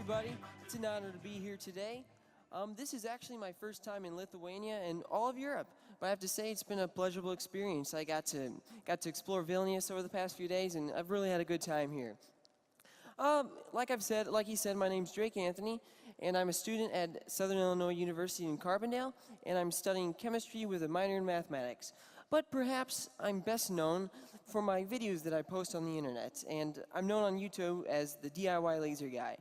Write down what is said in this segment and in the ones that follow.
everybody. It's an honor to be here today. This is actually my first time in Lithuania and all of Europe, but I have to say it's been a pleasurable experience. I got to explore Vilnius over the past few days, and I've really had a good time here. Like he said, my name's Drake Anthony, and I'm a student at Southern Illinois University in Carbondale, and I'm studying chemistry with a minor in mathematics. But perhaps I'm best known for my videos that I post on the internet, and I'm known on YouTube as the DIY Laser Guy.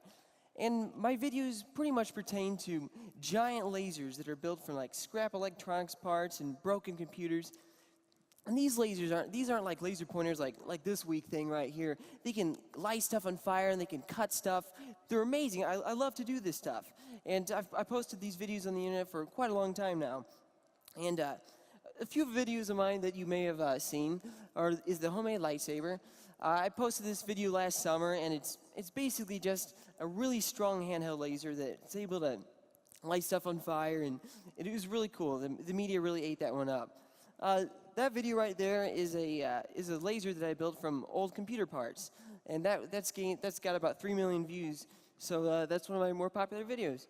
And my videos pretty much pertain to giant lasers that are built from like scrap electronics parts and broken computers. And these aren't like laser pointers like this weak thing right here. They can light stuff on fire and they can cut stuff. They're amazing. I love to do this stuff. And I posted these videos on the internet for quite a long time now. And a few videos of mine that you may have seen is the homemade lightsaber. I posted this video last summer, and it's basically just a really strong handheld laser that's able to light stuff on fire, and it was really cool. The media really ate that one up. That video right there is a laser that I built from old computer parts, and that's got about 3 million views. So that's one of my more popular videos.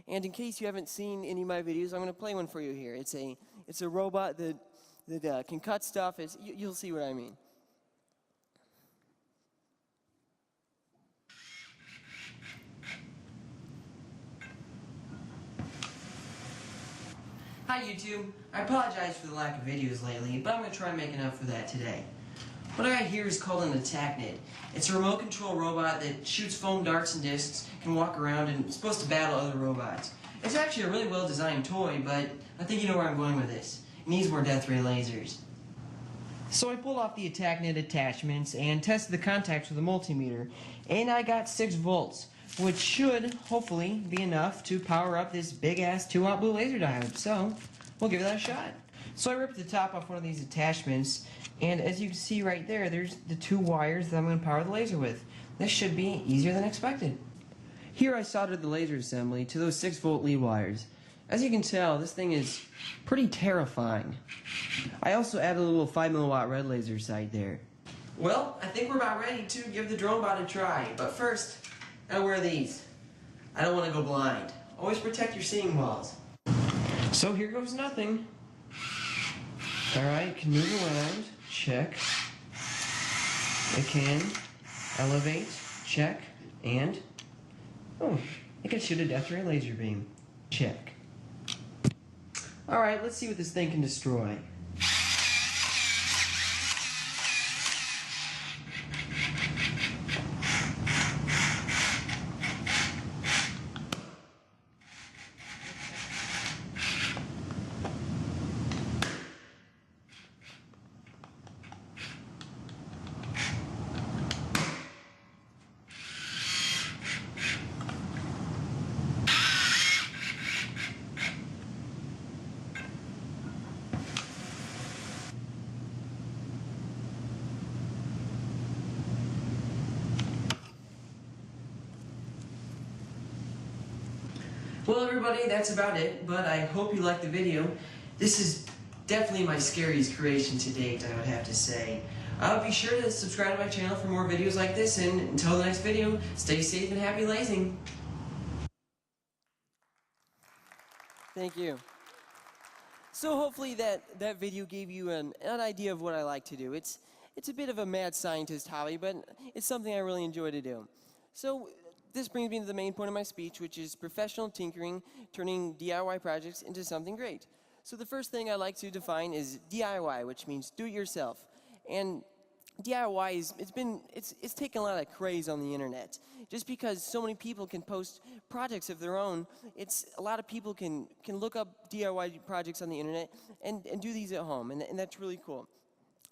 And in case you haven't seen any of my videos, I'm going to play one for you here. It's a robot that can cut stuff. You'll see what I mean. Hi YouTube. I apologize for the lack of videos lately, but I'm going to try and make enough for that today. What I got here is called an Tacknet. It's a remote control robot that shoots foam darts and discs, can walk around, and is supposed to battle other robots. It's actually a really well designed toy, but I think you know where I'm going with this. It needs more death ray lasers. So I pulled off the Tacknet attachments and tested the contacts with a multimeter, and I got 6 volts. Which should, hopefully, be enough to power up this big-ass 2-watt blue laser diode. So, we'll give that a shot. So I ripped the top off one of these attachments, and as you can see right there, there's the 2 wires that I'm going to power the laser with. This should be easier than expected. Here I soldered the laser assembly to those 6-volt lead wires. As you can tell, this thing is pretty terrifying. I also added a little 5 milliwatt red laser sight there. Well, I think we're about ready to give the drone bot a try, but first, I wear these. I don't want to go blind. Always protect your seeing balls. So here goes nothing. Alright, can move around. Check. It can elevate. Check. And oh, it can shoot a death ray laser beam. Check. Alright, let's see what this thing can destroy. Well everybody, that's about it, but I hope you liked the video. This is definitely my scariest creation to date, I would have to say. Be sure to subscribe to my channel for more videos like this, and until the next video, stay safe and happy lasing. Thank you. So hopefully that video gave you an idea of what I like to do. It's a bit of a mad scientist hobby, but it's something I really enjoy to do. So this brings me to the main point of my speech, which is professional tinkering, turning DIY projects into something great. So the first thing I like to define is DIY, which means do it yourself. And DIY it's taken a lot of craze on the internet. Just because so many people can post projects of their own, a lot of people can look up DIY projects on the internet and do these at home, and that's really cool.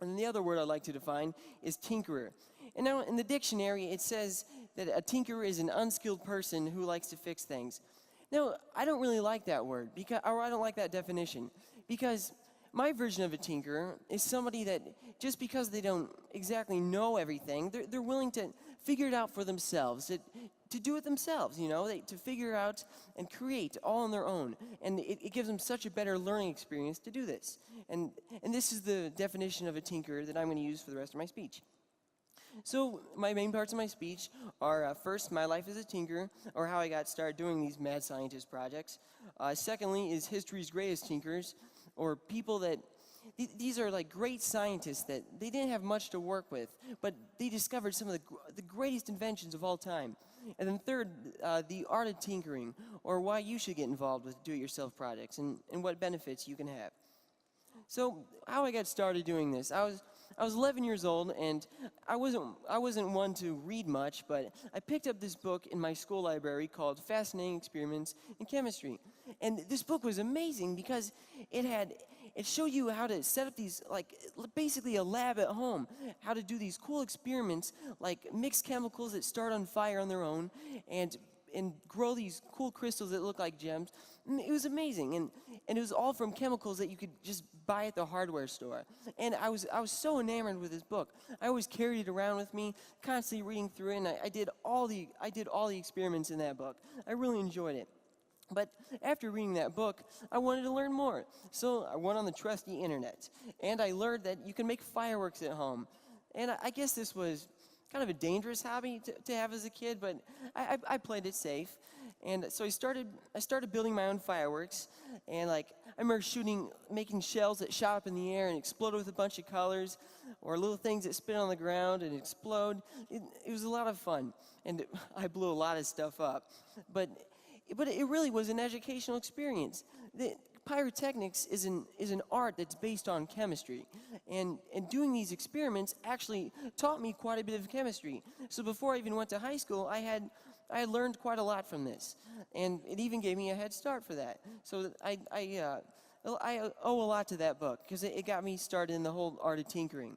And the other word I like to define is tinkerer. And now in the dictionary it says that a tinkerer is an unskilled person who likes to fix things. Now, I don't really like that word, or I don't like that definition, because my version of a tinkerer is somebody that, just because they don't exactly know everything, they're willing to figure it out for themselves, to do it themselves, you know, to figure out and create all on their own. And it gives them such a better learning experience to do this. And this is the definition of a tinkerer that I'm going to use for the rest of my speech. So my main parts of my speech are first, my life as a tinkerer, or how I got started doing these mad scientist projects. Secondly is history's greatest tinkerers, or people that, these are like great scientists that they didn't have much to work with, but they discovered some of the greatest inventions of all time. And then third, the art of tinkering, or why you should get involved with do-it-yourself projects and what benefits you can have. So how I got started doing this, I was 11 years old, and I wasn't one to read much, but I picked up this book in my school library called Fascinating Experiments in Chemistry. And this book was amazing because it showed you how to set up these, like, basically a lab at home, how to do these cool experiments, like mix chemicals that start on fire on their own, and grow these cool crystals that look like gems. It was amazing, and it was all from chemicals that you could just buy at the hardware store. And I was so enamored with this book. I always carried it around with me, constantly reading through it, and I did all the experiments in that book. I really enjoyed it. But after reading that book, I wanted to learn more. So I went on the trusty internet, and I learned that you can make fireworks at home. And I guess this was kind of a dangerous hobby to have as a kid, but I played it safe. And so I started building my own fireworks, and like I remember making shells that shot up in the air and exploded with a bunch of colors, or little things that spin on the ground and explode. It was a lot of fun, and I blew a lot of stuff up. But it really was an educational experience. Pyrotechnics is an art that's based on chemistry, and doing these experiments actually taught me quite a bit of chemistry. So before I even went to high school, I had learned quite a lot from this, and it even gave me a head start for that. So I owe a lot to that book because it got me started in the whole art of tinkering.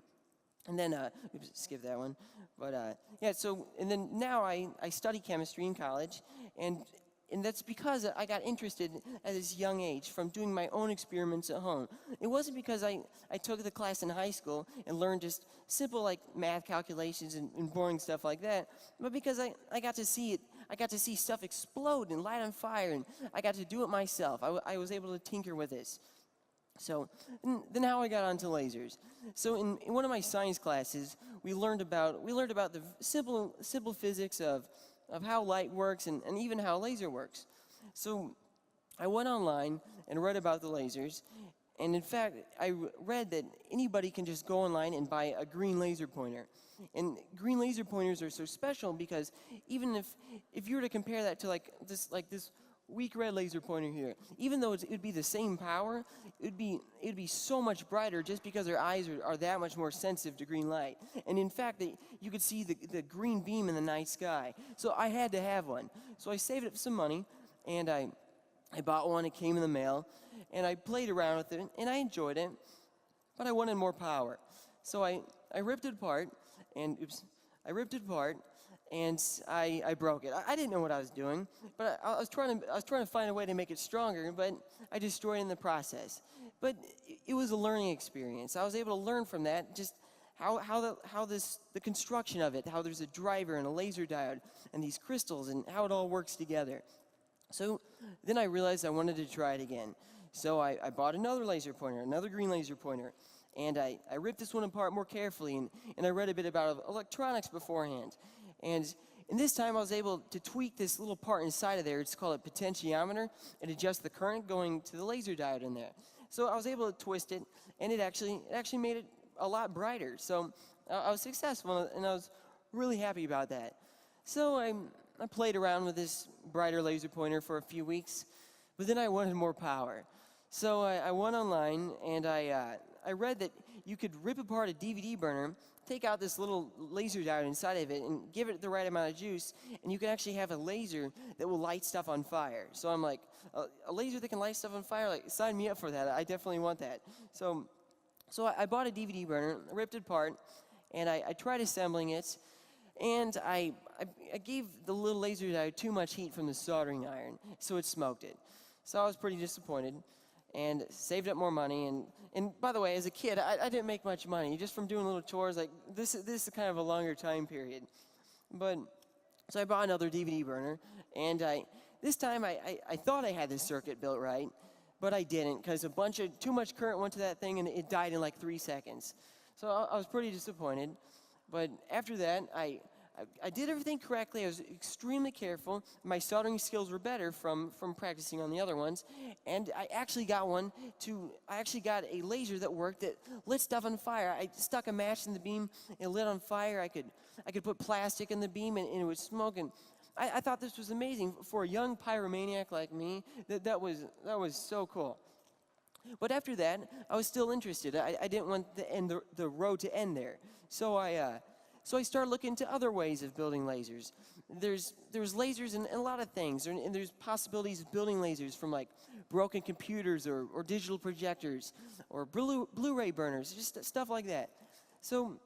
And then, oops, skip that one. But yeah, so and then now I study chemistry in college, and that's because I got interested at this young age from doing my own experiments at home. It wasn't because I took the class in high school and learned just simple like math calculations and boring stuff like that, but because I got to see it. I got to see stuff explode and light on fire, and I got to do it myself. I was able to tinker with this. So then how I got onto lasers. So in one of my science classes, we learned about the simple physics of how light works and even how a laser works. So I went online and read about the lasers, and in fact, I read that anybody can just go online and buy a green laser pointer. And green laser pointers are so special because even if you were to compare that to this weak red laser pointer here, even though it would be the same power, it'd be so much brighter just because our eyes are that much more sensitive to green light. And in fact, you could see the green beam in the night sky. So I had to have one. So I saved up some money, and I bought one. It came in the mail, and I played around with it, and I enjoyed it, but I wanted more power. So I ripped it apart, and I broke it. I didn't know what I was doing, but I was trying to find a way to make it stronger, but I destroyed it in the process. But it was a learning experience. I was able to learn from that just the construction of it, how there's a driver and a laser diode and these crystals and how it all works together. So then I realized I wanted to try it again. So I bought another laser pointer, another green laser pointer, and I ripped this one apart more carefully, and I read a bit about electronics beforehand. And this time I was able to tweak this little part inside of there. It's called a potentiometer, and adjust the current going to the laser diode in there. So I was able to twist it, and it actually made it a lot brighter. So I was successful, and I was really happy about that. So I played around with this brighter laser pointer for a few weeks, but then I wanted more power. So I went online, and I read that you could rip apart a DVD burner, take out this little laser diode inside of it, and give it the right amount of juice, and you can actually have a laser that will light stuff on fire. So I'm like, a laser that can light stuff on fire? Like, sign me up for that. I definitely want that. So I bought a DVD burner, ripped it apart, and I tried assembling it, and I gave the little laser diode too much heat from the soldering iron, so it smoked it. So I was pretty disappointed, and saved up more money. And by the way, as a kid, I didn't make much money, just from doing little chores. Like, this is kind of a longer time period. But, so I bought another DVD burner, and this time I thought I had this circuit built right, but I didn't, because too much current went to that thing, and it died in like 3 seconds. So I was pretty disappointed. But after that, I did everything correctly. I was extremely careful. My soldering skills were better from practicing on the other ones. And I actually got a laser that worked that lit stuff on fire. I stuck a match in the beam, it lit on fire. I could put plastic in the beam and it would smoke. And I thought this was amazing. For a young pyromaniac like me, that was so cool. But after that, I was still interested. I didn't want the road to end there. So I started looking into other ways of building lasers. There's lasers in a lot of things, and there's possibilities of building lasers from like broken computers or digital projectors or Blu-ray burners, just stuff like that. So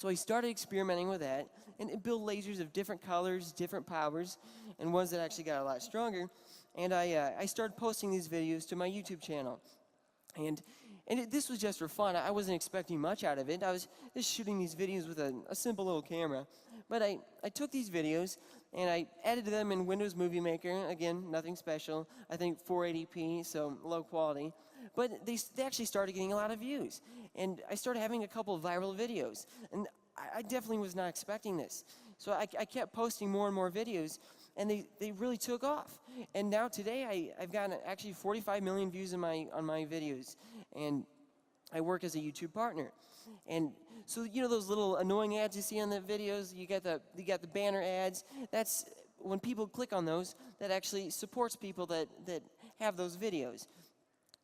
I started experimenting with that and built lasers of different colors, different powers, and ones that actually got a lot stronger. And I started posting these videos to my YouTube channel. And this was just for fun. I wasn't expecting much out of it. I was just shooting these videos with a simple little camera. But I took these videos and I edited them in Windows Movie Maker. Again, nothing special. I think 480p, so low quality. But they actually started getting a lot of views. And I started having a couple of viral videos. And I definitely was not expecting this. So I kept posting more and more videos, and they really took off. And now today I've gotten actually 45 million views on my videos, and I work as a YouTube partner. And so you know those little annoying ads you see on the videos, you got the banner ads. That's when people click on those, that actually supports people that have those videos.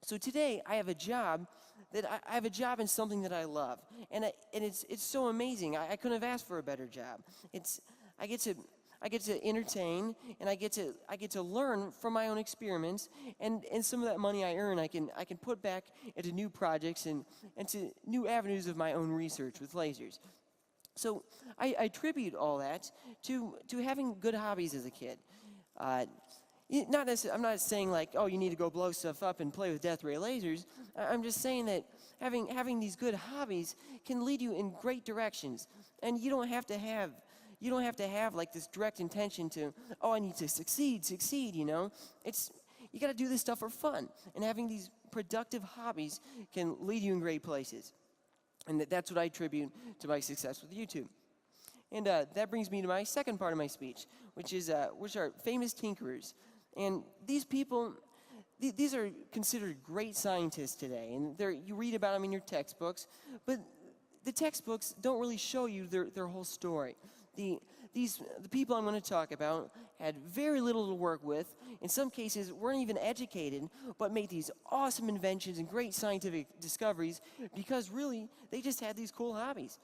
So today I have a job I have a job in something that I love, and it's so amazing. I couldn't have asked for a better job. I get to entertain, and I get to learn from my own experiments, and some of that money I earn I can put back into new projects and into new avenues of my own research with lasers. So I attribute all that to having good hobbies as a kid. I'm not saying like, oh, you need to go blow stuff up and play with death ray lasers. I'm just saying that having these good hobbies can lead you in great directions, and you don't have to have like this direct intention to, oh, I need to succeed, you know? You got to do this stuff for fun, and having these productive hobbies can lead you in great places. And that's what I attribute to my success with YouTube. And that brings me to my second part of my speech, which are famous tinkerers. And these people, these are considered great scientists today, and you read about them in your textbooks, but the textbooks don't really show you their whole story. The people I'm going to talk about had very little to work with. In some cases, weren't even educated, but made these awesome inventions and great scientific discoveries because really they just had these cool hobbies.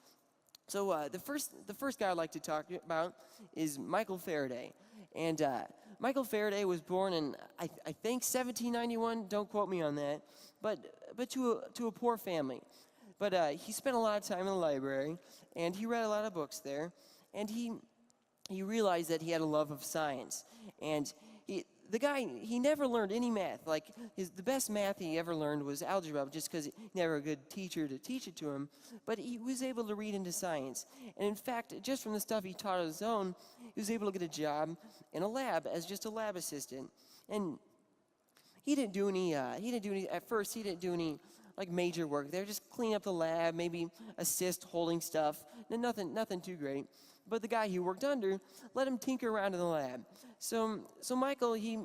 So the first guy I'd like to talk about is Michael Faraday, and Michael Faraday was born in I think 1791. Don't quote me on that, but to a poor family. But he spent a lot of time in the library, and he read a lot of books there, and he realized that he had a love of science. And the guy never learned any math. Like the best math he ever learned was algebra, just because he never had a good teacher to teach it to him. But he was able to read into science, and in fact, just from the stuff he taught on his own, he was able to get a job in a lab as just a lab assistant. And he didn't do any at first. He didn't do any like major work there. Just clean up the lab, maybe assist holding stuff. Nothing too great. But the guy he worked under let him tinker around in the lab. So Michael, he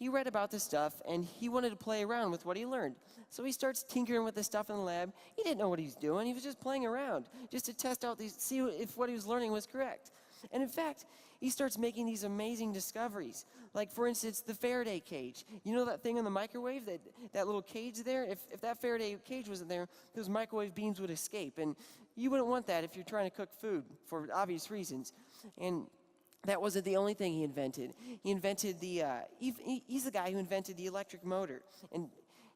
read about this stuff, and he wanted to play around with what he learned. So he starts tinkering with the stuff in the lab. He didn't know what he was doing. He was just playing around, just to test out see if what he was learning was correct. And in fact, he starts making these amazing discoveries. Like, for instance, the Faraday cage. You know that thing in the microwave, that little cage there? If that Faraday cage wasn't there, those microwave beams would escape. And you wouldn't want that if you're trying to cook food, for obvious reasons. And that wasn't the only thing he invented. He invented he's the guy who invented the electric motor. And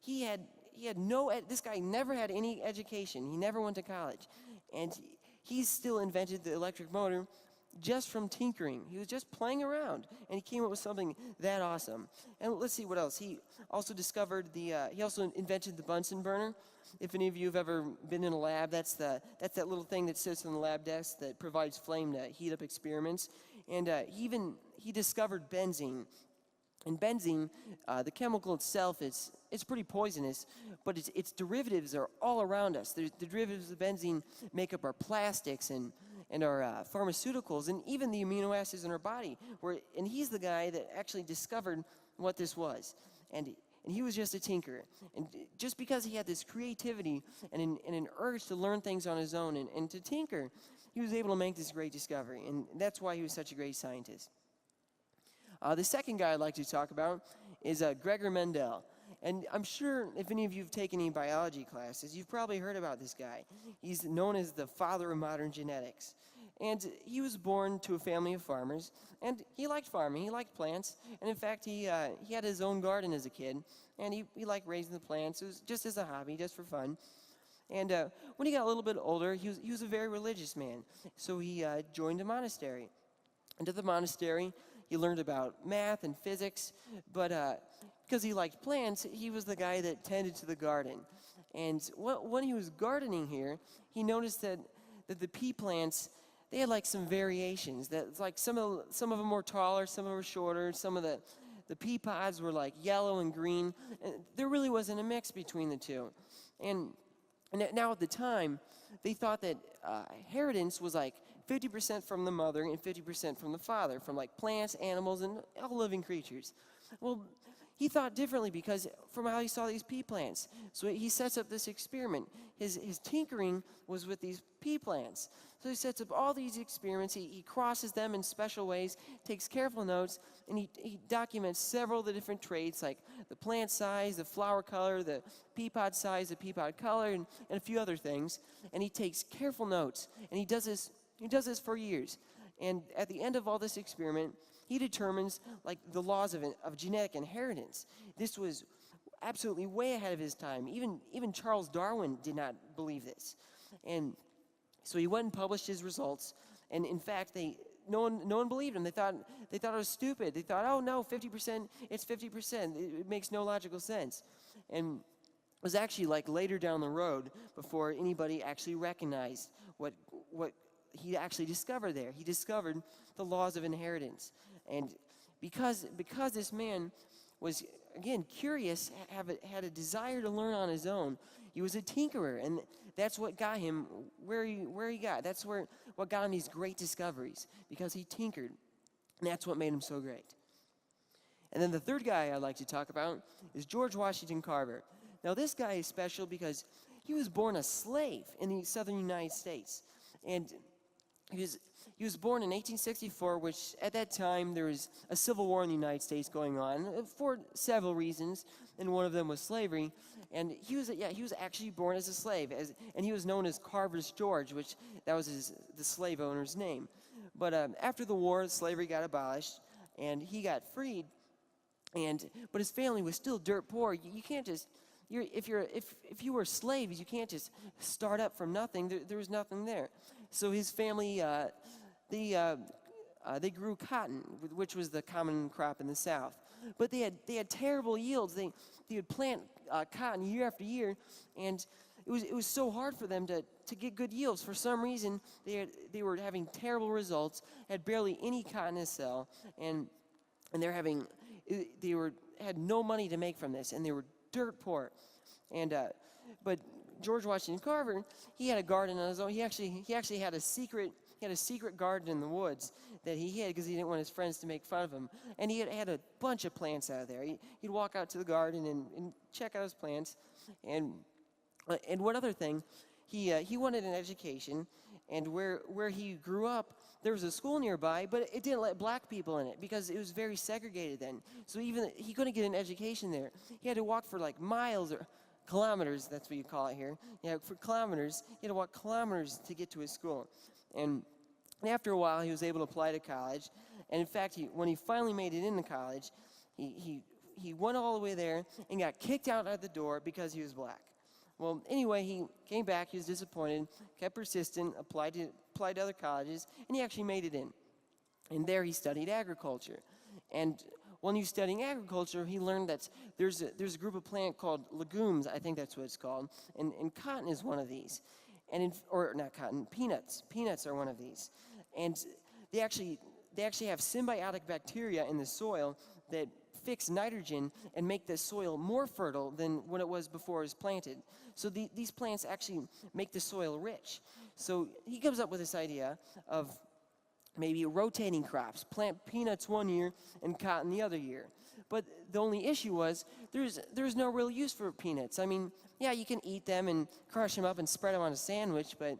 this guy never had any education. He never went to college. And he still invented the electric motor just from tinkering. He was just playing around, and he came up with something that awesome. And let's see what else. He also invented the Bunsen burner. If any of you have ever been in a lab, that's that little thing that sits on the lab desk that provides flame to heat up experiments. And he discovered benzene. And benzene, the chemical itself, it's pretty poisonous, but its derivatives are all around us. The derivatives of benzene make up our plastics and our pharmaceuticals and even the amino acids in our body. And he's the guy that actually discovered what this was. And he was just a tinkerer. And just because he had this creativity and an urge to learn things on his own and to tinker, he was able to make this great discovery. And that's why he was such a great scientist. The second guy I'd like to talk about is Gregor Mendel. And I'm sure if any of you have taken any biology classes, you've probably heard about this guy. He's known as the father of modern genetics. And he was born to a family of farmers, and he liked farming, he liked plants, and in fact, he had his own garden as a kid, and he liked raising the plants. It was just as a hobby, just for fun. And when he got a little bit older, he was a very religious man, so he joined a monastery. And at the monastery, he learned about math and physics, but because he liked plants, he was the guy that tended to the garden. And when he was gardening here, he noticed that the pea plants, they had like some variations. That like some of them were taller, some of them were shorter. Some of the pea pods were like yellow and green. And there really wasn't a mix between the two. And now at the time, they thought that inheritance was like 50% from the mother and 50% from the father, from like plants, animals, and all living creatures. Well, he thought differently because from how he saw these pea plants. So he sets up this experiment. His tinkering was with these pea plants. So he sets up all these experiments. He crosses them in special ways, takes careful notes, and he documents several of the different traits, like the plant size, the flower color, the pea pod size, the pea pod color, and a few other things. And he takes careful notes. And he does this for years. And at the end of all this experiment, he determines like the laws of genetic inheritance. This was absolutely way ahead of his time. Even Charles Darwin did not believe this. And so he went and published his results. And in fact, no one believed him. They thought it was stupid. They thought, oh no, 50%, it's 50%. It makes no logical sense. And it was actually like later down the road before anybody actually recognized what he actually discovered there. He discovered the laws of inheritance. And because this man was, again, curious, had a desire to learn on his own, he was a tinkerer, and that's what got him where he got. That's what got him these great discoveries, because he tinkered, and that's what made him so great. And then the third guy I'd like to talk about is George Washington Carver. Now this guy is special because he was born a slave in the southern United States, and he was born in 1864, which at that time there was a civil war in the United States going on for several reasons, and one of them was slavery. And he was actually born as a slave, and he was known as Carver's George, which that was the slave owner's name. But after the war, slavery got abolished, and he got freed. But his family was still dirt poor. You can't just if you were slaves, you can't just start up from nothing. There was nothing there. So his family, they grew cotton, which was the common crop in the South. But they had terrible yields. They would plant cotton year after year, and it was so hard for them to get good yields. For some reason, they were having terrible results. Had barely any cotton to sell, and had no money to make from this, and they were dirt poor. But George Washington Carver, he had a garden on his own. He actually had a secret garden in the woods that he hid because he didn't want his friends to make fun of him. And he had a bunch of plants out there. He'd walk out to the garden and check out his plants. And one other thing, he wanted an education, and where he grew up, there was a school nearby, but it didn't let black people in it because it was very segregated then. So even he couldn't get an education there. He had to walk for like miles or kilometers, that's what you call it here. Yeah, for kilometers, he had to walk kilometers to get to his school. And after a while, he was able to apply to college. And in fact, when he finally made it into college, he went all the way there and got kicked out at the door because he was black. Well, anyway, he came back, he was disappointed, kept persistent, applied to other colleges, and he actually made it in. And there he studied agriculture. And when he was studying agriculture, he learned that there's a group of plant called legumes, I think that's what it's called, and cotton is one of these. Or not cotton, peanuts. Peanuts are one of these. And they actually have symbiotic bacteria in the soil that fix nitrogen and make the soil more fertile than when it was before it was planted. So these plants actually make the soil rich. So he comes up with this idea of maybe rotating crops, plant peanuts one year and cotton the other year. But the only issue was there's no real use for peanuts. I mean, yeah, you can eat them and crush them up and spread them on a sandwich, but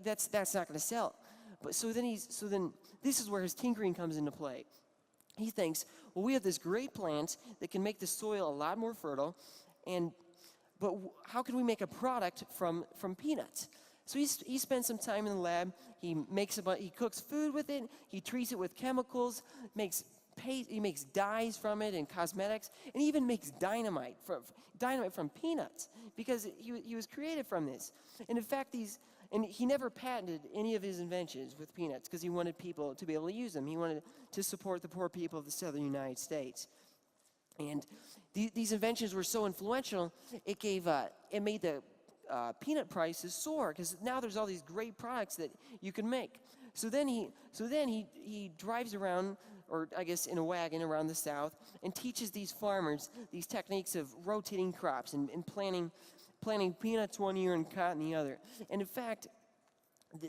that's not going to sell. But so then this is where his tinkering comes into play. He thinks, well, we have this great plant that can make the soil a lot more fertile, but how can we make a product from peanuts? So he spends some time in the lab. He cooks food with it. He treats it with chemicals. He makes dyes from it and cosmetics, and he even makes dynamite from peanuts because he was creative from this. And in fact, he never patented any of his inventions with peanuts because he wanted people to be able to use them. He wanted to support the poor people of the southern United States. And these inventions were so influential, it made the peanut prices soar because now there's all these great products that you can make. So then he drives around, or I guess in a wagon around the South, and teaches these farmers these techniques of rotating crops and planting peanuts one year and cotton the other. And in fact,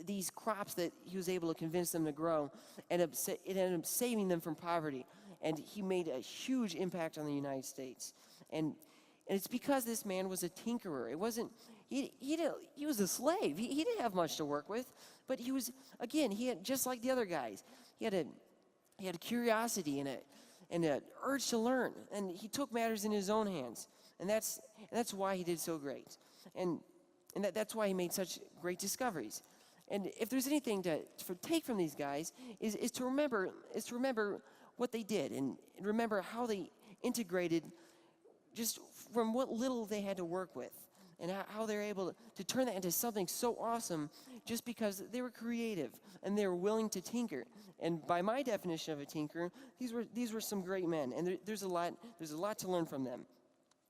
these crops that he was able to convince them to grow, it ended up saving them from poverty. And he made a huge impact on the United States. And it's because this man was a tinkerer. It wasn't, he was a slave. He didn't have much to work with, but he had, just like the other guys, he had a curiosity and an urge to learn. And he took matters in his own hands. And that's why he did so great. And that's why he made such great discoveries. And if there's anything to take from these guys, is to remember what they did and remember how they integrated just from what little they had to work with, and how they're able to turn that into something so awesome just because they were creative and they were willing to tinker. And by my definition of a tinker, these were some great men, and there's a lot to learn from them.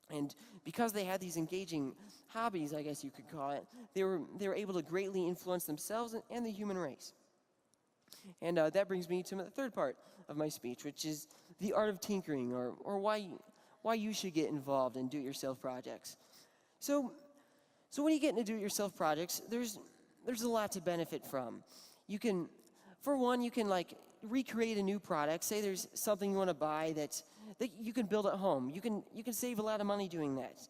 And because they had these engaging hobbies, I guess you could call it, they were able to greatly influence themselves and the human race. And that brings me to the third part of my speech, which is the art of tinkering, or why you should get involved in do-it-yourself projects. So when you get into do-it-yourself projects, there's a lot to benefit from. For one, you can recreate a new product. Say there's something you want to buy that you can build at home. You can save a lot of money doing that.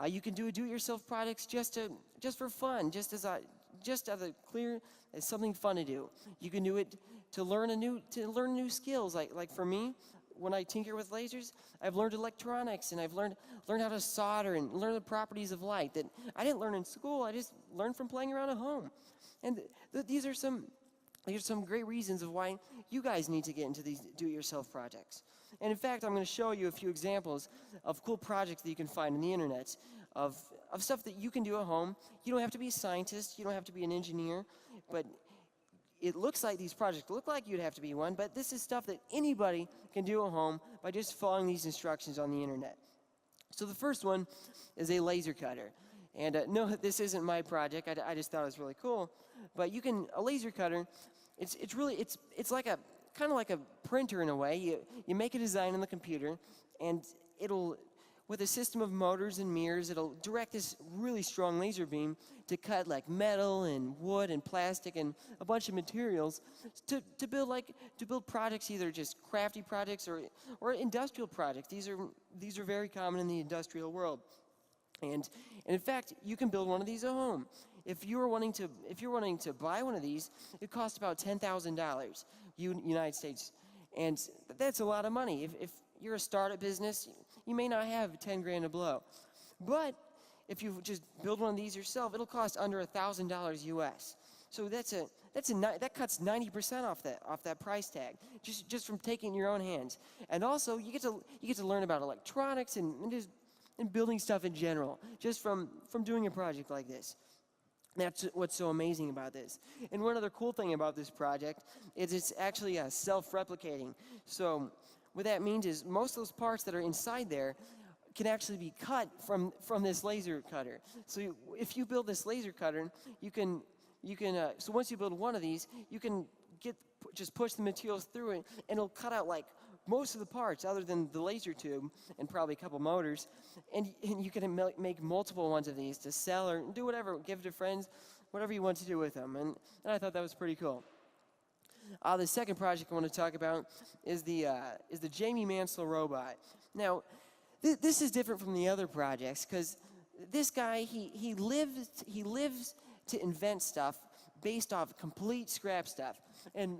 You can do do-it-yourself projects just for fun, just as something fun to do. You can do it to learn new skills. Like for me, when I tinker with lasers, I've learned electronics, and I've learned how to solder and learn the properties of light that I didn't learn in school. I just learned from playing around at home. And these are some great reasons of why you guys need to get into these do-it-yourself projects. And in fact, I'm going to show you a few examples of cool projects that you can find on the internet of stuff that you can do at home. You don't have to be a scientist, you don't have to be an engineer, but it looks like these projects look like you'd have to be one, but this is stuff that anybody can do at home by just following these instructions on the internet. So the first one is a laser cutter. And no, this isn't my project. I just thought it was really cool. But a laser cutter, it's like kind of like a printer in a way. You make a design on the computer, and with a system of motors and mirrors, it'll direct this really strong laser beam to cut like metal and wood and plastic and a bunch of materials to build products, either just crafty projects or industrial projects. These are very common in the industrial world. And in fact, you can build one of these at home. If you're wanting to buy one of these, it costs about $10,000, United States, and that's a lot of money. If you're a startup business, you may not have 10 grand to blow. But if you just build one of these yourself, it'll cost under $1,000 US. So that cuts 90% off that price tag just from taking it in your own hands. And also you get to learn about electronics and building stuff in general just from doing a project like this. That's what's so amazing about this. And one other cool thing about this project is it's actually self-replicating. So what that means is most of those parts that are inside there can actually be cut from this laser cutter. So if you build this laser cutter, so once you build one of these, you can just push the materials through it, and it'll cut out like most of the parts other than the laser tube and probably a couple motors, and you can make multiple ones of these to sell or do whatever, give to friends, whatever you want to do with them, and I thought that was pretty cool. The second project I want to talk about is the Jamie Mansell robot. Now, this is different from the other projects because this guy he lives to invent stuff based off complete scrap stuff, and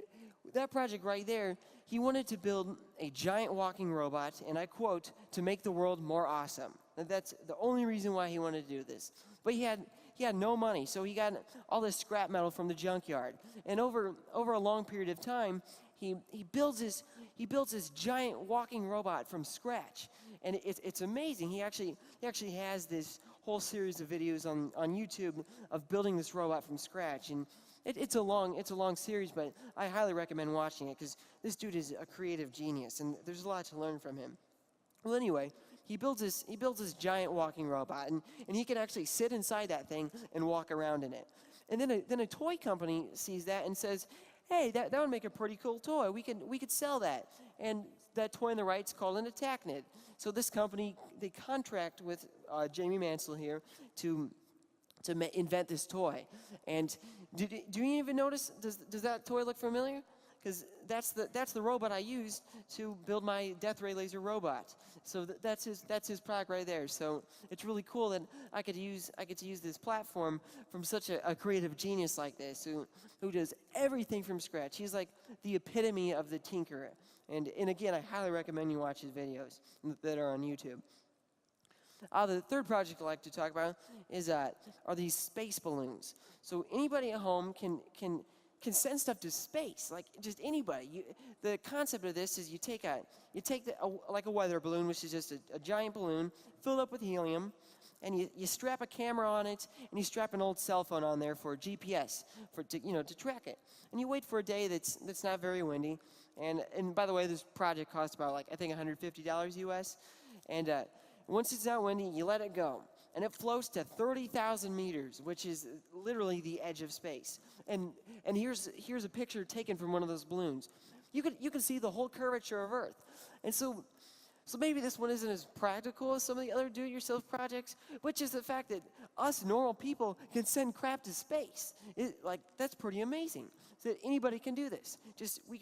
that project right there, he wanted to build a giant walking robot, and I quote, to make the world more awesome. And that's the only reason why he wanted to do this. But he had no money, so he got all this scrap metal from the junkyard. And over a long period of time, he builds this giant walking robot from scratch, and it's amazing. He actually has this whole series of videos on YouTube of building this robot from scratch, and it's a long series, but I highly recommend watching it because this dude is a creative genius, and there's a lot to learn from him. Well, anyway, he builds this giant walking robot, and he can actually sit inside that thing and walk around in it. And then a toy company sees that and says, "Hey, that would make a pretty cool toy. We could sell that." And that toy on the right is called an Tacknet. So this company, they contract with Jamie Mansell here to invent this toy. And do you even notice? Does that toy look familiar? Because that's the robot I used to build my death ray laser robot. So that's his product right there. So it's really cool that I get to use this platform from such a creative genius like this who does everything from scratch. He's like the epitome of the tinkerer. And again, I highly recommend you watch his videos that are on YouTube. The third project I'd like to talk about are these space balloons. So anybody at home can send stuff to space, like just anybody. The concept of this is you take like a weather balloon, which is just a giant balloon filled up with helium, and you strap a camera on it, and you strap an old cell phone on there for GPS, to track it. And you wait for a day that's not very windy. And by the way, this project cost about I think $150 US. And once it's not windy, you let it go. And it floats to 30,000 meters, which is literally the edge of space. And here's a picture taken from one of those balloons. You can see the whole curvature of Earth. And so maybe this one isn't as practical as some of the other do-it-yourself projects, but just the fact that us normal people can send crap to space, that's pretty amazing. So that anybody can do this. You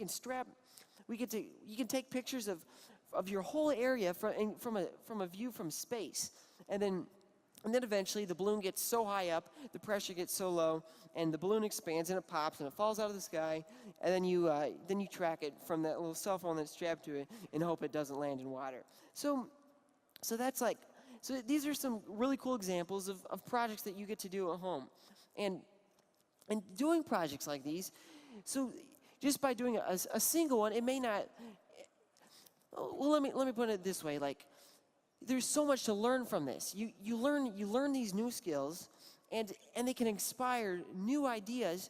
can take pictures of your whole area from a view from space, and then eventually the balloon gets so high up, the pressure gets so low, and the balloon expands and it pops and it falls out of the sky, and then you track it from that little cell phone that's strapped to it and hope it doesn't land in water. So these are some really cool examples of projects that you get to do at home, and doing projects like these. So just by doing a single one, it may not. Well, let me put it this way: there's so much to learn from this. You learn these new skills, and they can inspire new ideas,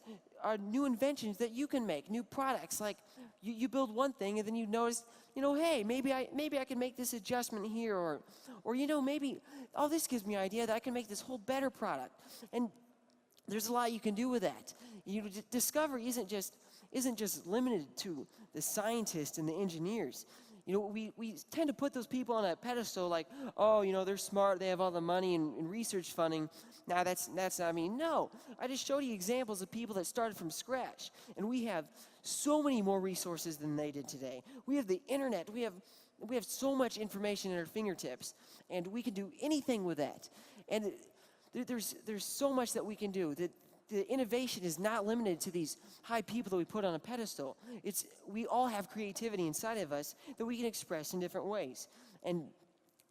new inventions that you can make, new products. Like you build one thing, and then you notice, hey, maybe I can make this adjustment here, or maybe this gives me an idea that I can make this whole better product. And there's a lot you can do with that. Discovery isn't just limited to the scientists and the engineers. We tend to put those people on a pedestal like, they're smart, they have all the money and research funding. Nah, that's not me. No, I just showed you examples of people that started from scratch. And we have so many more resources than they did today. We have the internet. We have so much information at our fingertips. And we can do anything with that. And there's so much that we can do. The innovation is not limited to these high people that we put on a pedestal. We all have creativity inside of us that we can express in different ways, and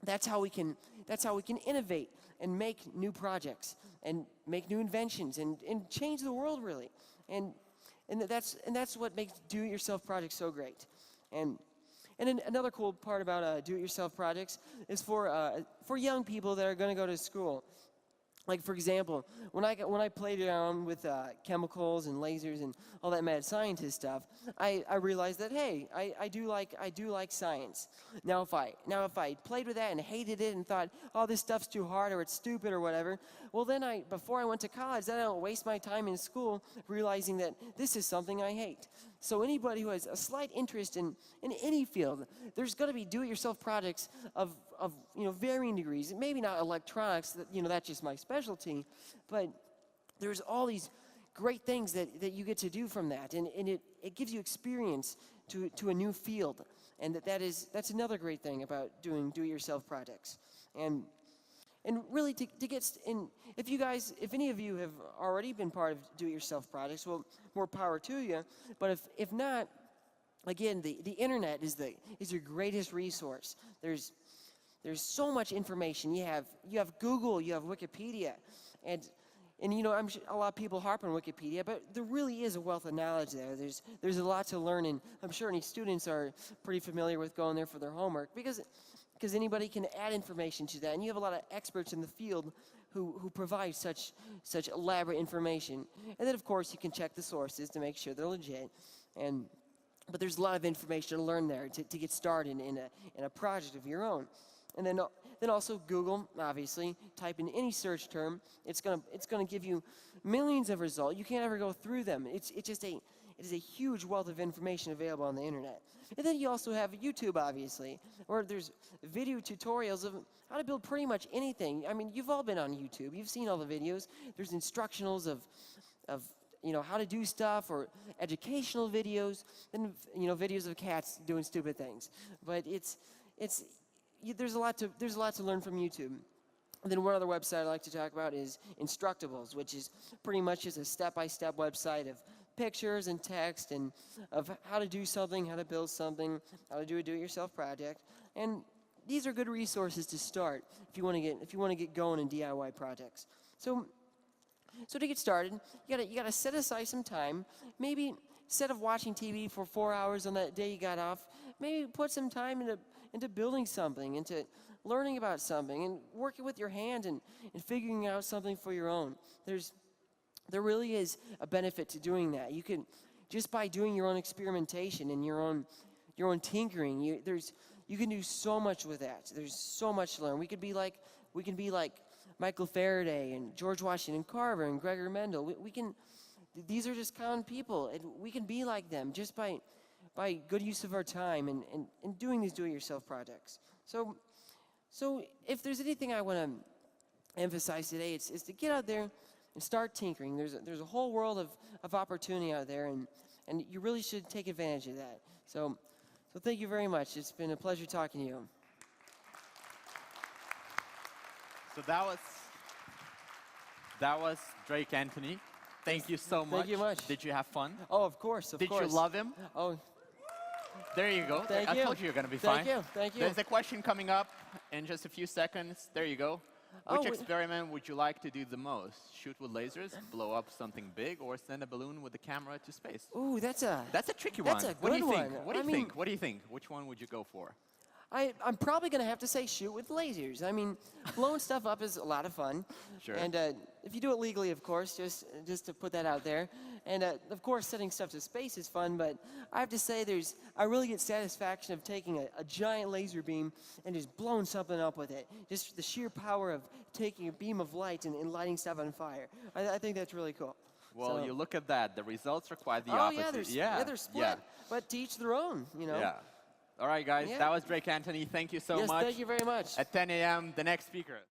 that's how we can innovate and make new projects and make new inventions and change the world really. And that's what makes do-it-yourself projects so great. And another cool part about do-it-yourself projects is for young people that are going to go to school. Like, for example, when I played around with chemicals and lasers and all that mad scientist stuff, I realized that, hey, I do like science. Now if I played with that and hated it and thought, this stuff's too hard or it's stupid or whatever, well then before I went to college, then I don't waste my time in school realizing that this is something I hate. So anybody who has a slight interest in any field, there's going to be do-it-yourself projects of varying degrees. Maybe not electronics, that's just my specialty, but there's all these great things that you get to do from that, and it gives you experience to a new field, and that's another great thing about doing do-it-yourself projects. And really, to get in, if any of you have already been part of do-it-yourself projects, well, more power to you. But if not, again, the internet is your greatest resource. There's so much information. You have Google, you have Wikipedia, and I'm sure a lot of people harp on Wikipedia, but there really is a wealth of knowledge there. There's a lot to learn, and I'm sure any students are pretty familiar with going there for their homework because anybody can add information to that, and you have a lot of experts in the field who provide such elaborate information. And then, of course, you can check the sources to make sure they're legit. But there's a lot of information to learn there to get started in a project of your own. And then also Google, obviously, type in any search term. It's gonna give you millions of results. You can't ever go through them. It is a huge wealth of information available on the internet. And then you also have YouTube, obviously, where there's video tutorials of how to build pretty much anything. I mean, you've all been on YouTube. You've seen all the videos. There's instructionals of how to do stuff, or educational videos, and videos of cats doing stupid things. But there's a lot to learn from YouTube. And then one other website I like to talk about is Instructables, which is pretty much just a step-by-step website of pictures and text and of how to do something, how to build something, how to do a do-it-yourself project. And these are good resources to start if you want to get going in DIY projects. So to get started, you gotta set aside some time. Maybe instead of watching TV for 4 hours on that day you got off, maybe put some time into building something, into learning about something, and working with your hand and figuring out something for your own. There really is a benefit to doing that. You can, just by doing your own experimentation and your own tinkering, you can do so much with that. There's so much to learn. We can be like Michael Faraday and George Washington Carver and Gregor Mendel. These are just common people, and we can be like them just by good use of our time and doing these do-it-yourself projects. So if there's anything I want to emphasize today, it's to get out there and start tinkering. There's a whole world of opportunity out there, and you really should take advantage of that. So thank you very much. It's been a pleasure talking to you. So that was Drake Anthony. Thank you so much. Thank you much. Did you have fun? Oh, of course, of course. Did you love him? Oh. There you go. Thank you. I told you you're going to be fine. Thank you. There's a question coming up in just a few seconds. There you go. Which experiment would you like to do the most? Shoot with lasers, blow up something big, or send a balloon with the camera to space? Ooh, that's a tricky one. That's a What do good you think? one. What do you think? Which one would you go for? I'm probably going to have to say shoot with lasers. I mean, blowing stuff up is a lot of fun. Sure. And if you do it legally, of course, just to put that out there. And of course, sending stuff to space is fun, but I have to say I really get satisfaction of taking a giant laser beam and just blowing something up with it. Just the sheer power of taking a beam of light and lighting stuff on fire. I think that's really cool. Well, you look at that. The results are quite the opposite. They're split. Yeah. But to each their own, Yeah. All right, guys. Yeah. That was Drake Anthony. Thank you so much. Yes, thank you very much. At 10 a.m., the next speaker.